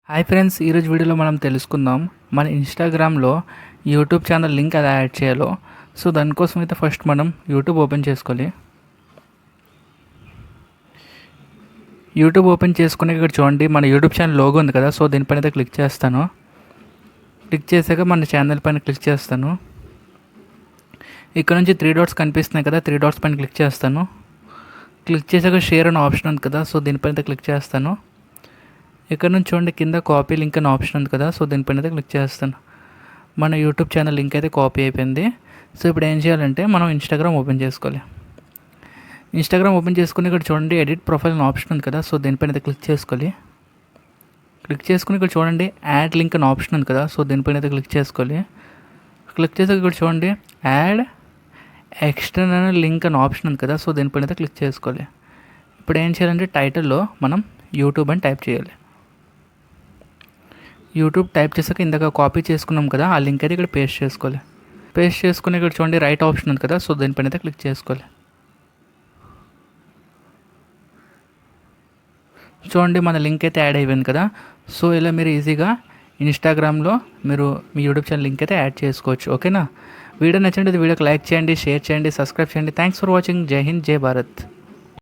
Hi friends, ఈరోజు వీడియోలో మనం తెలుసుకుందాం మన ఇన్స్టాగ్రామ్లో యూట్యూబ్ ఛానల్ లింక్ ఎలా యాడ్ చేయాలో. సో దానికోసం అయితే ఫస్ట్ మనం యూట్యూబ్ ఓపెన్ చేసుకోవాలి. యూట్యూబ్ ఓపెన్ చేసుకుని ఇక్కడ చూడండి మన యూట్యూబ్ ఛానల్ లోగో ఉంది కదా. సో దీనిపైన అయితే క్లిక్ చేస్తాను. క్లిక్ చేశాక మన ఛానల్ పైన క్లిక్ చేస్తాను. ఇక్కడ నుంచి 3 డాట్స్ కనిపిస్తున్నాయి కదా, 3 డాట్స్ పైన క్లిక్ చేస్తాను. క్లిక్ చేశాక షేర్ అనే ఆప్షన్ ఉంది కదా, సో దీనిపైన అయితే క్లిక్ చేస్తాను. ఇక్కడ నుంచి చూడండి కింద కాపీ లింక్ అనే ఆప్షన్ ఉంది కదా, సో దీనిపైన అయితే క్లిక్ చేస్తాను. మన యూట్యూబ్ ఛానల్ లింక్ అయితే కాపీ అయిపోయింది. సో ఇప్పుడు ఏం చేయాలంటే మనం ఇన్స్టాగ్రామ్ ఓపెన్ చేసుకోవాలి. ఇన్స్టాగ్రామ్ ఓపెన్ చేసుకుని ఇక్కడ చూడండి ఎడిట్ ప్రొఫైల్ అనే ఆప్షన్ ఉంది కదా, సో దీనిపైన అయితే క్లిక్ చేసుకోవాలి. క్లిక్ చేసుకుని ఇక్కడ చూడండి యాడ్ లింక్ అనే ఆప్షన్ ఉంది కదా, సో దీనిపైన అయితే క్లిక్ చేసుకోవాలి. క్లిక్ చేసాక ఇక్కడ చూడండి యాడ్ ఎక్స్టర్నల్ లింక్ అనే ఆప్షన్ ఉంది కదా, సో దీనిపైన అయితే క్లిక్ చేసుకోవాలి. ఇప్పుడు ఏం చేయాలంటే టైటిల్లో మనం యూట్యూబ్ అని టైప్ చేయాలి. యూట్యూబ్ టైప్ చేసాక ఇందాక కాపీ చేసుకున్నాం కదా, ఆ లింక్ అయితే ఇక్కడ పేస్ట్ చేసుకోవాలి. పేస్ట్ చేసుకుని ఇక్కడ చూడండి రైట్ ఆప్షన్ ఉంది కదా, సో దీనిపైన అయితే క్లిక్ చేసుకోవాలి. చూడండి మన లింక్ అయితే యాడ్ అయిపోయింది కదా. సో ఇలా మీరు ఈజీగా ఇన్స్టాగ్రామ్లో మీరు మీ యూట్యూబ్ ఛానల్ లింక్ అయితే యాడ్ చేసుకోవచ్చు. ఓకేనా? వీడియో నచ్చినట్లయితే వీడియోకి లైక్ చేయండి, షేర్ చేయండి, సబ్స్క్రైబ్ చేయండి. Thanks for watching. జై హింద్, జై భారత్.